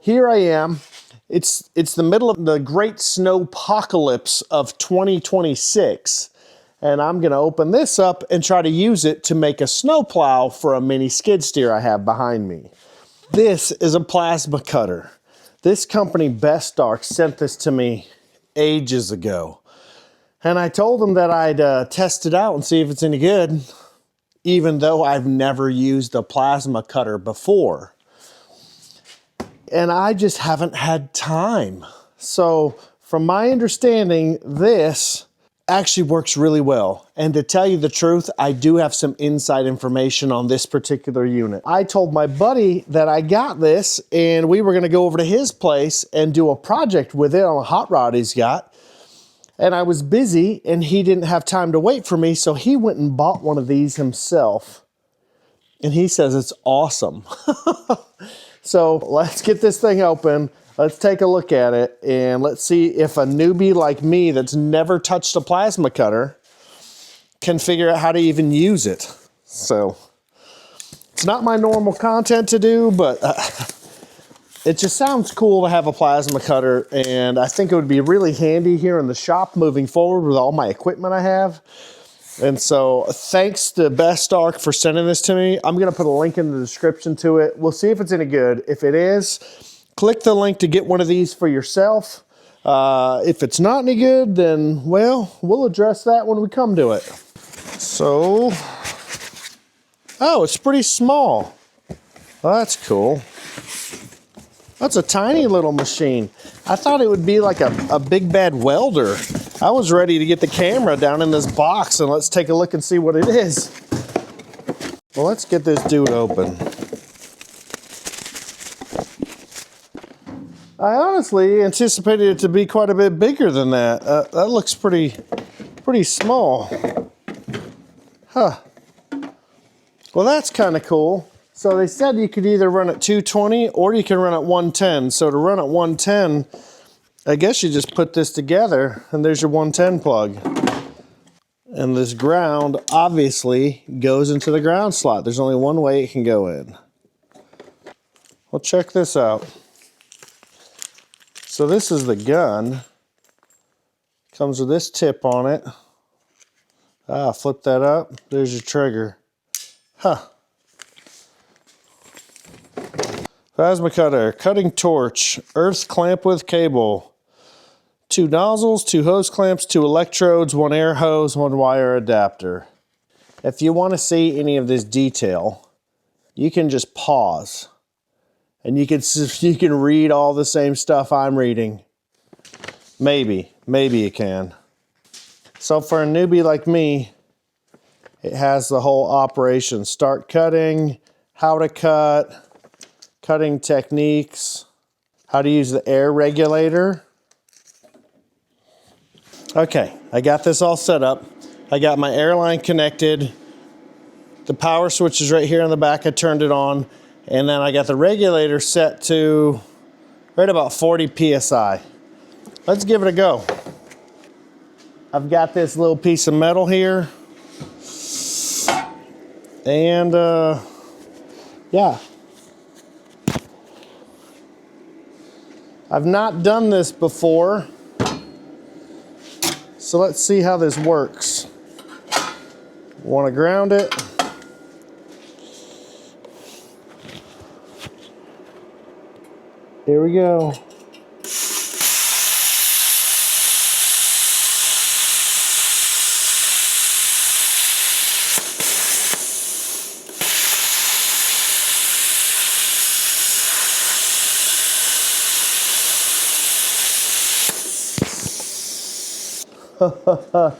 here I am. It's the middle of the great snowpocalypse of 2026. And I'm gonna open this up and try to use it to make a snowplow for a mini skid steer I have behind me. This is a plasma cutter. This company, Bestarc, sent this to me ages ago. And I told them that I'd test it out and see if it's any good, even though I've never used a plasma cutter before. And I just haven't had time. So from my understanding, this actually works really well. And to tell you the truth, I do have some inside information on this particular unit. I told my buddy that I got this and we were gonna go over to his place and do a project with it on a hot rod he's got. And I was busy and he didn't have time to wait for me, so he went and bought one of these himself. And he says it's awesome. So let's get this thing open. Let's take a look at it and let's see if a newbie like me that's never touched a plasma cutter can figure out how to even use it. So it's not my normal content to do, but it just sounds cool to have a plasma cutter, and I think it would be really handy here in the shop moving forward with all my equipment I have. And so thanks to Bestarc for sending this to me. I'm gonna put a link in the description to it. We'll see if it's any good. If it is, click the link to get one of these for yourself. If it's not any good, then, well, we'll address that when we come to it. So, oh, it's pretty small. Well, that's cool. That's a tiny little machine. I thought it would be like a big bad welder. I was ready to get the camera down in this box and let's take a look and see what it is. Well, let's get this dude open. I honestly anticipated it to be quite a bit bigger than that. That looks pretty small. Huh. Well, that's kind of cool. So they said you could either run at 220 or you can run at 110. So to run at 110, I guess you just put this together and there's your 110 plug. And this ground obviously goes into the ground slot. There's only one way it can go in. Well, check this out. So this is the gun. Comes with this tip on it. Flip that up. There's your trigger. Huh. Plasma cutter, cutting torch, earth clamp with cable, 2 nozzles, 2 hose clamps, 2 electrodes, 1 air hose, 1 wire adapter. If you want to see any of this detail, you can just pause and you can read all the same stuff I'm reading. Maybe you can. So for a newbie like me, it has the whole operation. Start cutting, how to cut, cutting techniques, how to use the air regulator. Okay, I got this all set up. I got my air line connected. The power switch is right here in the back. I turned it on. And then I got the regulator set to right about 40 PSI. Let's give it a go. I've got this little piece of metal here. And yeah. I've not done this before, so let's see how this works. Want to ground it. Here we go.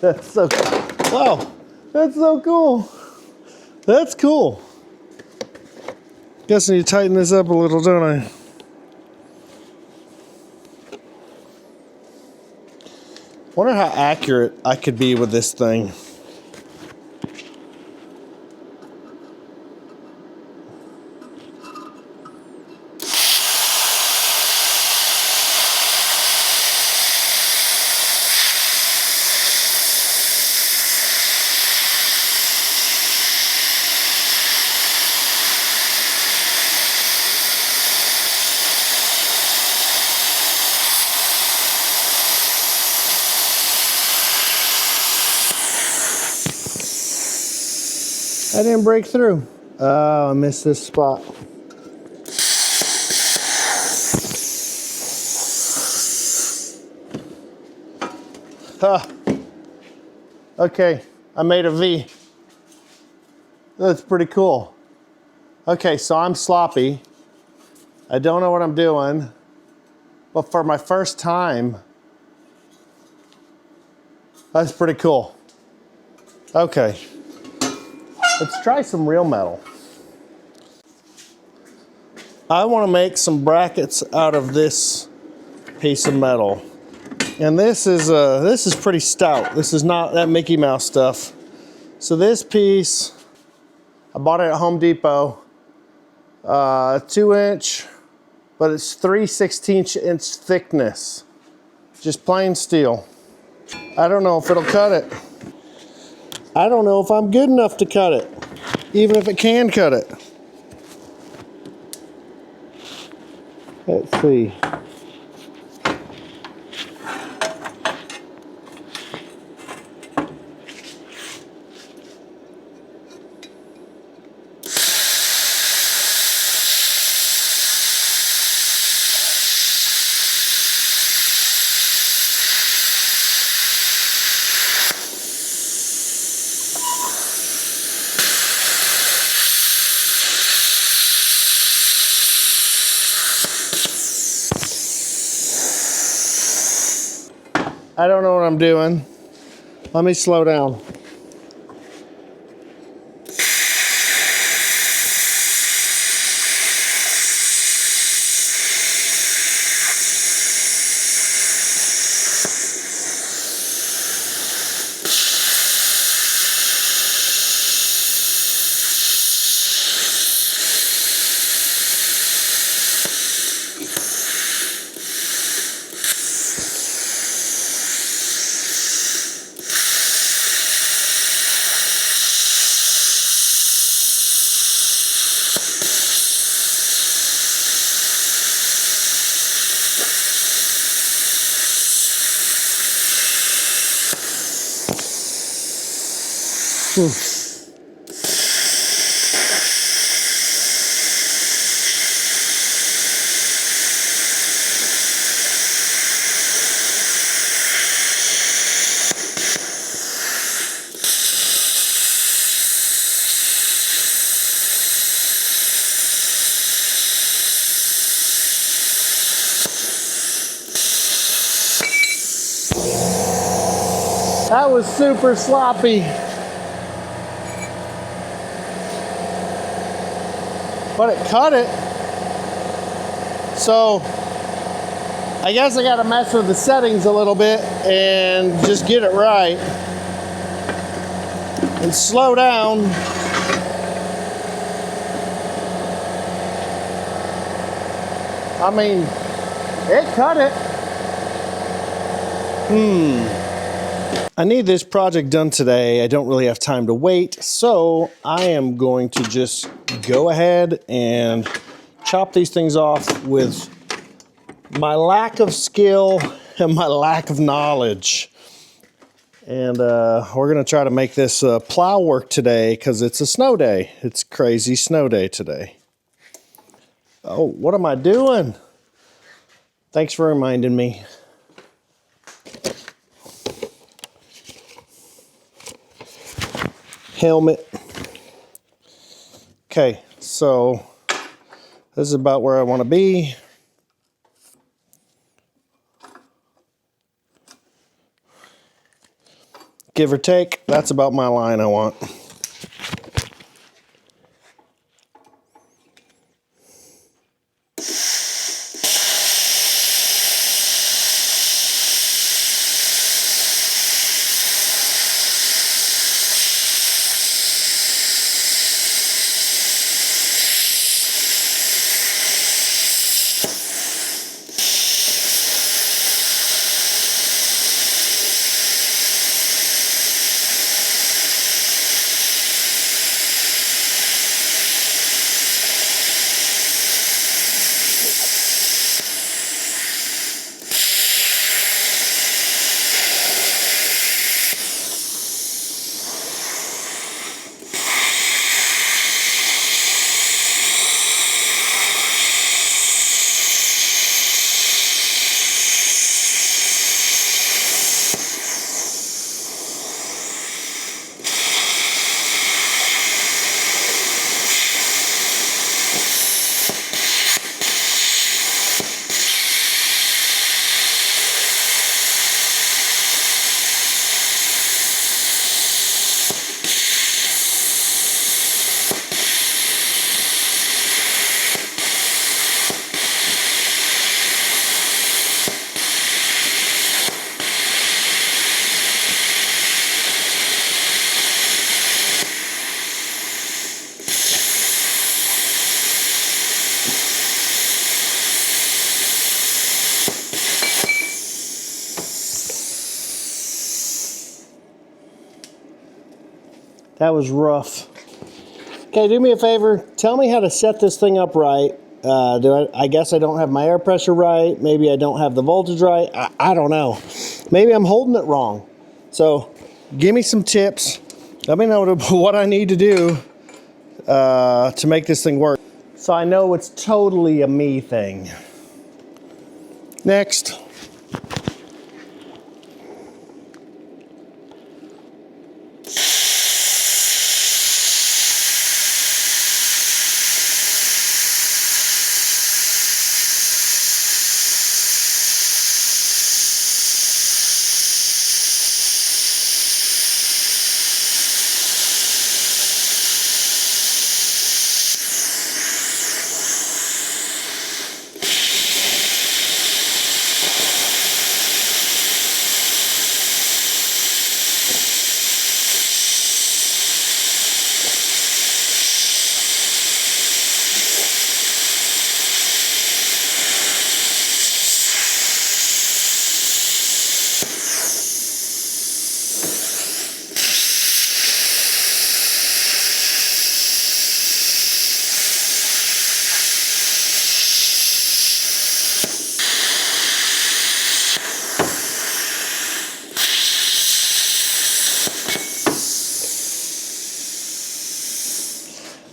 That's so cool. Wow, that's so cool. That's cool. Guess I need to tighten this up a little, don't I? Wonder how accurate I could be with this thing. I didn't break through. Oh, I missed this spot. Huh. Okay, I made a V. That's pretty cool. Okay, so I'm sloppy. I don't know what I'm doing, but for my first time, that's pretty cool. Okay, let's try some real metal. I want to make some brackets out of this piece of metal. And this is pretty stout. This is not that Mickey Mouse stuff. So this piece, I bought it at Home Depot, 2-inch, but it's 3/16" thickness. Just plain steel. I don't know if it'll cut it. I don't know if I'm good enough to cut it, even if it can cut it. Let's see. I don't know what I'm doing. Let me slow down. That was super sloppy. But it cut it. So I guess I gotta mess with the settings a little bit and just get it right. And slow down. I mean, it cut it. I need this project done today. I don't really have time to wait, so I am going to just go ahead and chop these things off with my lack of skill and my lack of knowledge. And we're gonna try to make this plow work today because it's a snow day. It's crazy snow day today. Oh, what am I doing? Thanks for reminding me. Helmet. Okay, so this is about where I want to be. Give or take, that's about my line I want. That was rough. Okay, do me a favor. Tell me how to set this thing up right. I guess I don't have my air pressure right. Maybe I don't have the voltage right. I don't know. Maybe I'm holding it wrong. So give me some tips. Let me know what I need to do to make this thing work. So I know it's totally a me thing. Next.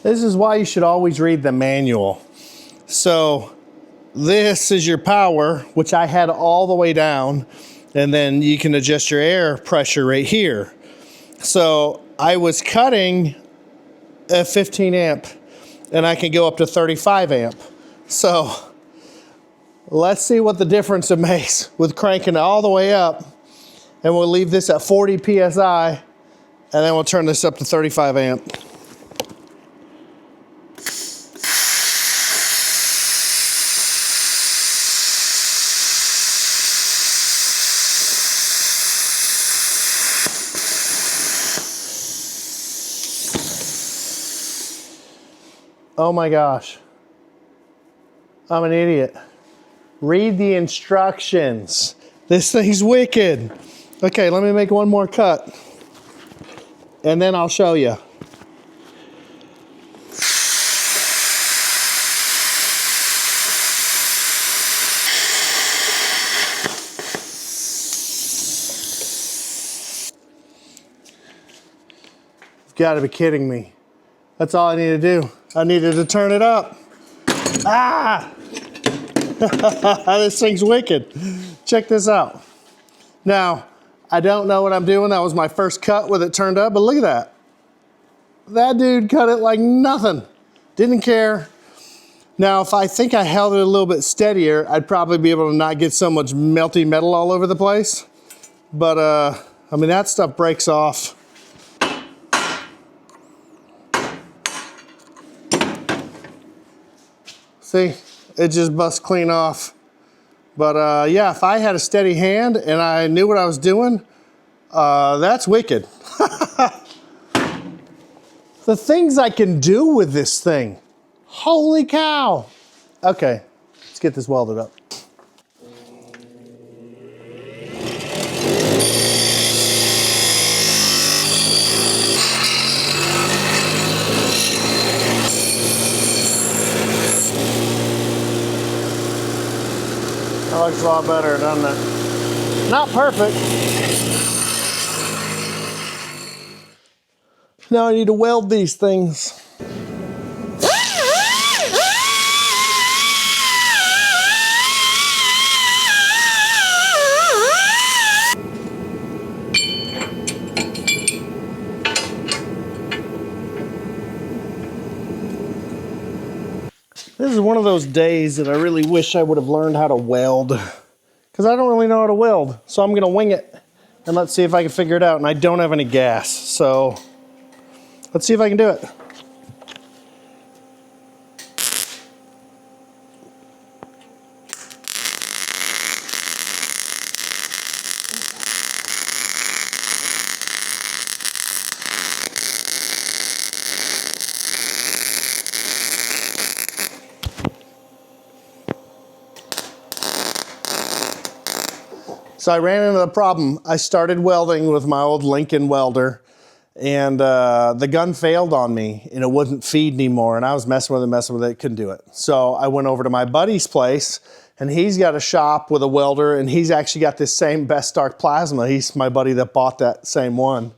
This is why you should always read the manual. So this is your power, which I had all the way down, and then you can adjust your air pressure right here. So I was cutting a 15 amp, and I can go up to 35 amp. So let's see what the difference it makes with cranking it all the way up, and we'll leave this at 40 PSI, and then we'll turn this up to 35 amp. Oh my gosh, I'm an idiot. Read the instructions. This thing's wicked. Okay, let me make one more cut, and then I'll show you. You've got to be kidding me. That's all I need to do. I needed to turn it up. Ah! This thing's wicked. Check this out. Now, I don't know what I'm doing. That was my first cut with it turned up, but look at that. That dude cut it like nothing. Didn't care. Now, if I think I held it a little bit steadier, I'd probably be able to not get so much melty metal all over the place. But, I mean, that stuff breaks off. See, it just busts clean off. But yeah, if I had a steady hand and I knew what I was doing, that's wicked. The things I can do with this thing. Holy cow. Okay, let's get this welded up. That looks a lot better, doesn't it? Not perfect. Now I need to weld these things. This is one of those days that I really wish I would have learned how to weld, because I don't really know how to weld. So I'm gonna wing it and let's see if I can figure it out. And I don't have any gas, so let's see if I can do it. So I ran into the problem. I started welding with my old Lincoln welder, and the gun failed on me and it wouldn't feed anymore. And I was messing with it, couldn't do it. So I went over to my buddy's place, and he's got a shop with a welder, and he's actually got this same Bestarc plasma. He's my buddy that bought that same one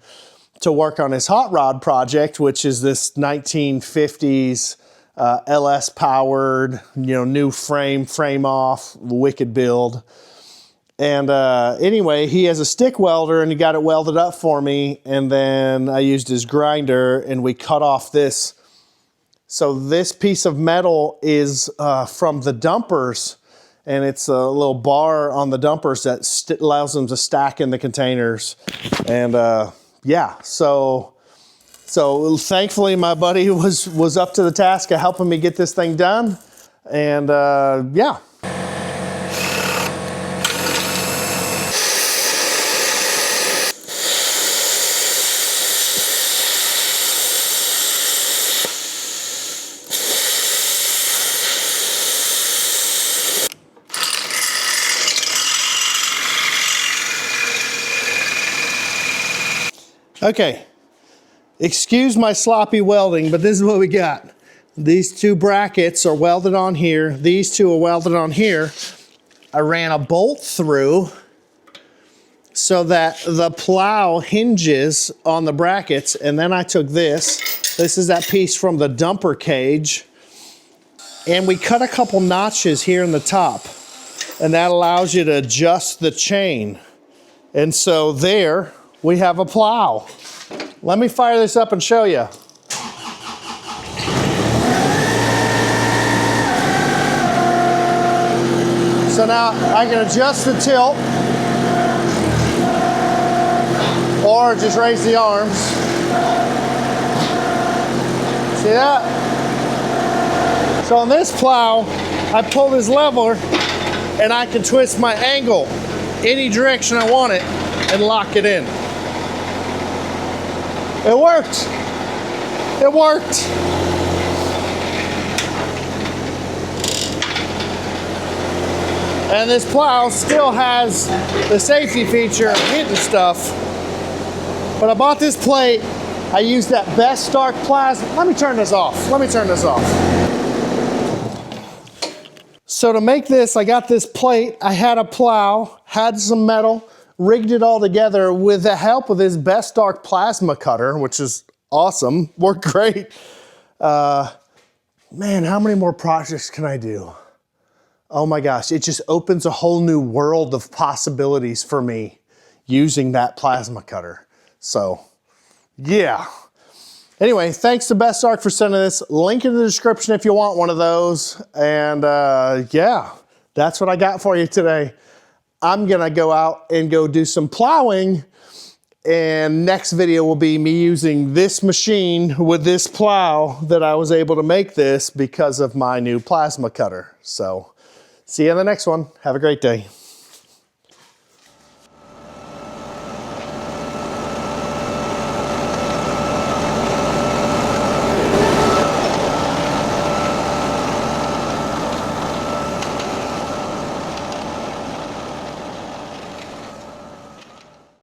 to work on his hot rod project, which is this 1950s LS powered, new frame off, wicked build. And anyway, he has a stick welder, and he got it welded up for me. And then I used his grinder, and we cut off this. So this piece of metal is from the dumpers, and it's a little bar on the dumpers that allows them to stack in the containers. And yeah, so thankfully my buddy was up to the task of helping me get this thing done. And yeah. Okay, excuse my sloppy welding, but this is what we got. These two brackets are welded on here. These two are welded on here. I ran a bolt through so that the plow hinges on the brackets, and then I took this. This is that piece from the dumper cage, and we cut a couple notches here in the top, and that allows you to adjust the chain. And so there we have a plow. Let me fire this up and show you. So now I can adjust the tilt or just raise the arms. See that? So on this plow, I pull this lever and I can twist my angle any direction I want it and lock it in. It worked. It worked. And this plow still has the safety feature of hitting stuff. But I bought this plate. I used that Bestarc plasma. Let me turn this off. So to make this, I got this plate. I had a plow, had some metal, rigged it all together with the help of this Bestarc plasma cutter, which is awesome, worked great. Man, how many more projects can I do? Oh my gosh, it just opens a whole new world of possibilities for me using that plasma cutter. So, yeah. Anyway, thanks to Bestarc for sending this. Link in the description if you want one of those. And yeah, that's what I got for you today. I'm gonna go out and go do some plowing, and next video will be me using this machine with this plow that I was able to make this because of my new plasma cutter. So see you in the next one. Have a great day.